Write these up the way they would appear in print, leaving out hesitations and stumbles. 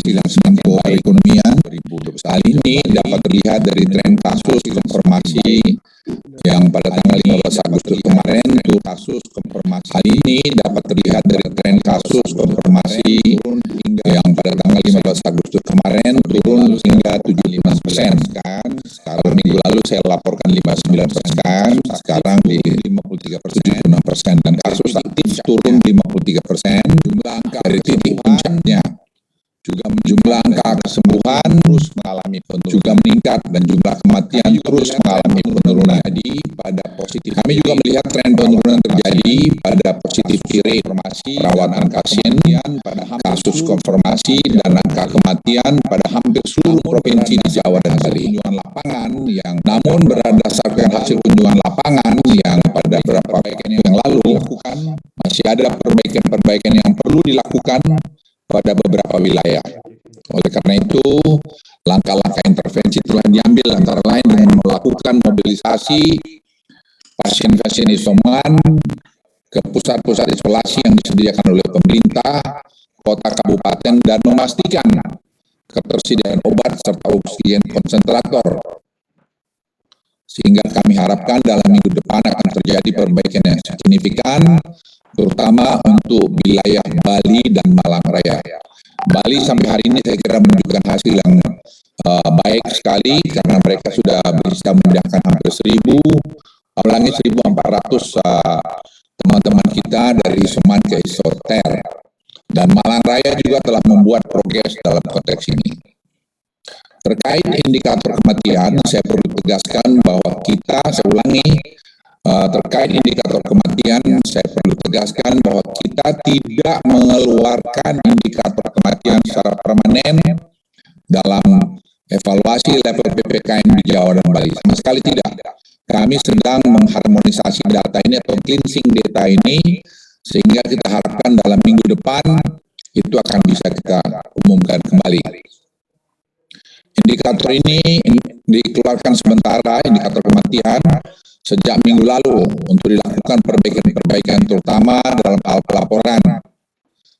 keberhasilan perekonomian. Hal ini dapat terlihat dari tren kasus konfirmasi yang pada tanggal 15 Agustus kemarin turun kasus konfirmasi. Hal ini dapat terlihat dari tren kasus konfirmasi yang pada tanggal 15 Agustus kemarin turun hingga 75%. Kalau minggu lalu saya laporkan 59%, sekarang di 53%, dan kasus aktif turun 53%. Jumlah angka dari titik puncaknya. Jumlah angka kesembuhan terus mengalami penurunan, juga meningkat, dan jumlah kematian terus mengalami penurunan. Jadi pada positif, kami juga melihat tren penurunan terjadi pada positivity rate, perawatan pasien, pada kasus konfirmasi dan angka kematian pada hampir seluruh provinsi di Jawa dan Bali. Namun berdasarkan hasil kunjungan lapangan yang pada beberapa pekan yang lalu masih ada perbaikan yang perlu dilakukan pada beberapa wilayah. Oleh karena itu, langkah-langkah intervensi telah diambil antara lain dengan melakukan mobilisasi pasien-pasien isoman ke pusat-pusat isolasi yang disediakan oleh pemerintah, kota, kabupaten, dan memastikan ketersediaan obat serta oksigen konsentrator. Sehingga kami harapkan dalam minggu depan akan terjadi perbaikan yang signifikan, terutama untuk wilayah Bali dan Malang Raya. Bali sampai hari ini saya kira menunjukkan hasil yang baik sekali karena mereka sudah bisa memindahkan hampir 1.400 teman-teman kita dari isoman ke isoter. Dan Malang Raya juga telah membuat progres dalam konteks ini. Terkait indikator kematian, saya perlu tegaskan bahwa terkait indikator kematian, saya perlu tegaskan bahwa kita tidak mengeluarkan indikator kematian secara permanen dalam evaluasi level PPKM di Jawa dan Bali. Sama sekali tidak. Kami sedang mengharmonisasi data ini atau cleansing data ini, sehingga kita harapkan dalam minggu depan itu akan bisa kita umumkan kembali. Indikator ini dikeluarkan sementara, indikator kematian, sejak minggu lalu untuk dilakukan perbaikan-perbaikan terutama dalam hal pelaporan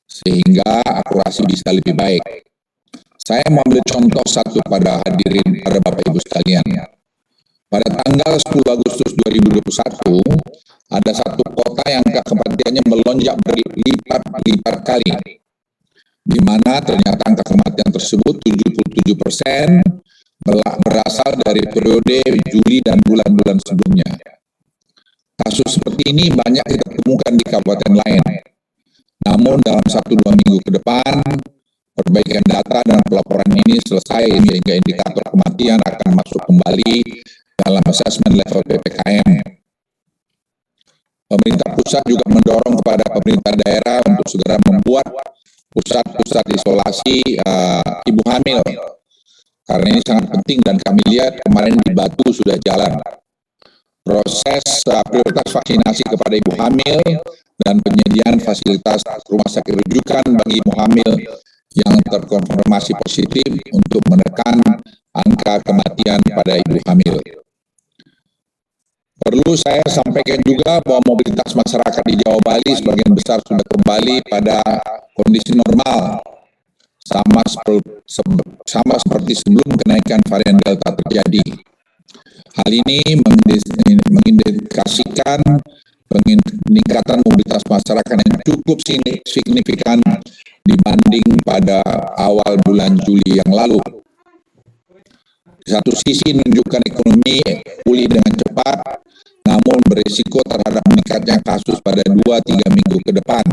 sehingga akurasi bisa lebih baik. Saya mau ambil contoh satu pada hadirin, pada Bapak Ibu sekalian. Pada tanggal 10 Agustus 2021 ada satu kota yang angka kematiannya melonjak berlipat-lipat kali, di mana ternyata angka kematian tersebut 77% berasal dari periode Juli dan bulan-bulan sebelumnya. Kasus seperti ini banyak kita temukan di kabupaten lain. Namun dalam 1-2 minggu ke depan, perbaikan data dan pelaporan ini selesai sehingga indikator kematian akan masuk kembali dalam asesmen level PPKM. Pemerintah pusat juga mendorong kepada pemerintah daerah untuk segera membuat pusat-pusat isolasi ibu hamil. Karena ini sangat penting dan kami lihat kemarin di Batu sudah jalan. Proses prioritas vaksinasi kepada ibu hamil dan penyediaan fasilitas rumah sakit rujukan bagi ibu hamil yang terkonfirmasi positif untuk menekan angka kematian pada ibu hamil. Perlu saya sampaikan juga bahwa mobilitas masyarakat di Jawa Bali sebagian besar sudah kembali pada kondisi normal, sama seperti sebelum kenaikan varian Delta terjadi. Hal ini mengindikasikan peningkatan mobilitas masyarakat yang cukup signifikan dibanding pada awal bulan Juli yang lalu. Di satu sisi menunjukkan ekonomi pulih dengan cepat, namun berisiko terhadap meningkatnya kasus pada 2-3 minggu ke depan.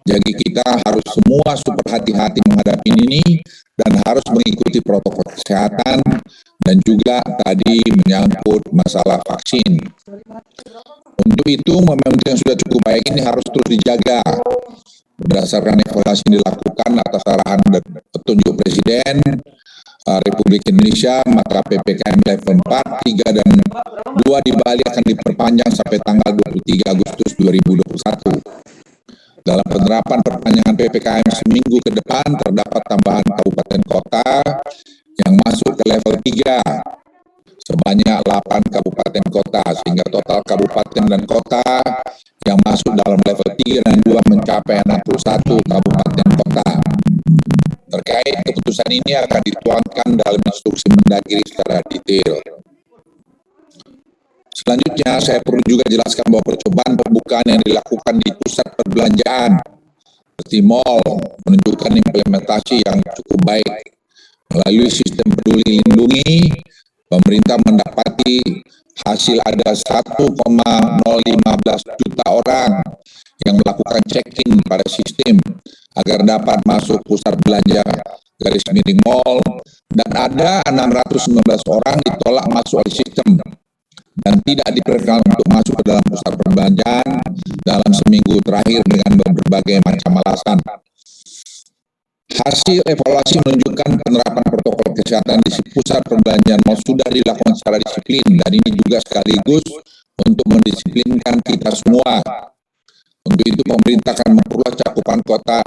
Jadi kita harus semua super hati-hati menghadapi ini dan harus mengikuti protokol kesehatan dan juga tadi menyangkut masalah vaksin. Untuk itu, momentum yang sudah cukup baik ini harus terus dijaga. Berdasarkan evaluasi yang dilakukan atas arahan dan petunjuk Presiden Republik Indonesia, maka PPKM level 4, 3, dan 2 di Bali akan diperpanjang sampai tanggal 23 Agustus 2021. Dalam penerapan perpanjangan PPKM seminggu ke depan, terdapat tambahan kabupaten kota yang masuk ke level 3 sebanyak 8 kabupaten kota, sehingga total kabupaten dan kota yang masuk dalam level 3 dan 2 mencapai 61 kabupaten kota. terkait keputusan ini akan dituangkan dalam instruksi Mendagri secara detail. Selanjutnya, saya perlu juga jelaskan bahwa percobaan pembukaan yang dilakukan di pusat perbelanjaan seperti mal menunjukkan implementasi yang cukup baik. Melalui sistem Peduli Lindungi, pemerintah mendapati hasil ada 1,015 juta orang yang melakukan check-in pada sistem agar dapat masuk pusat belanja _mall, dan ada 619 orang ditolak masuk oleh sistem dan tidak diperkenankan untuk masuk ke dalam pusat perbelanjaan dalam seminggu terakhir dengan berbagai macam alasan. Hasil evaluasi menunjukkan penerapan protokol kesehatan di pusat perbelanjaan mal sudah dilakukan secara disiplin, dan ini juga sekaligus untuk mendisiplinkan kita semua. Untuk itu pemerintah akan memperluas cakupan kota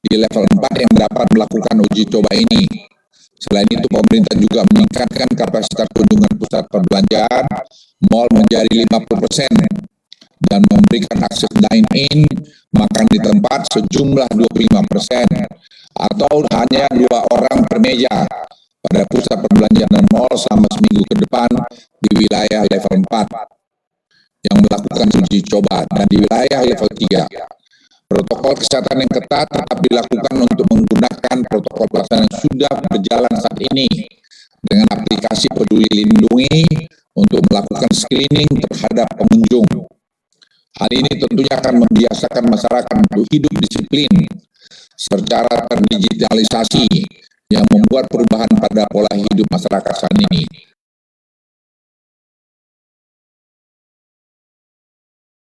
di level 4 yang dapat melakukan uji coba ini. Selain itu pemerintah juga meningkatkan kapasitas kunjungan pusat perbelanjaan mal menjadi 50% dan memberikan akses dine-in makan di tempat sejumlah 25% atau hanya 2 orang per meja pada pusat perbelanjaan dan mal selama seminggu ke depan di wilayah level 4 yang melakukan uji coba, dan di wilayah level 3. Protokol kesehatan yang ketat tetap dilakukan untuk menggunakan protokol pelaksanaan yang sudah berjalan saat ini dengan aplikasi Peduli Lindungi untuk melakukan screening terhadap pengunjung. Hal ini tentunya akan membiasakan masyarakat untuk hidup disiplin secara terdigitalisasi yang membuat perubahan pada pola hidup masyarakat saat ini.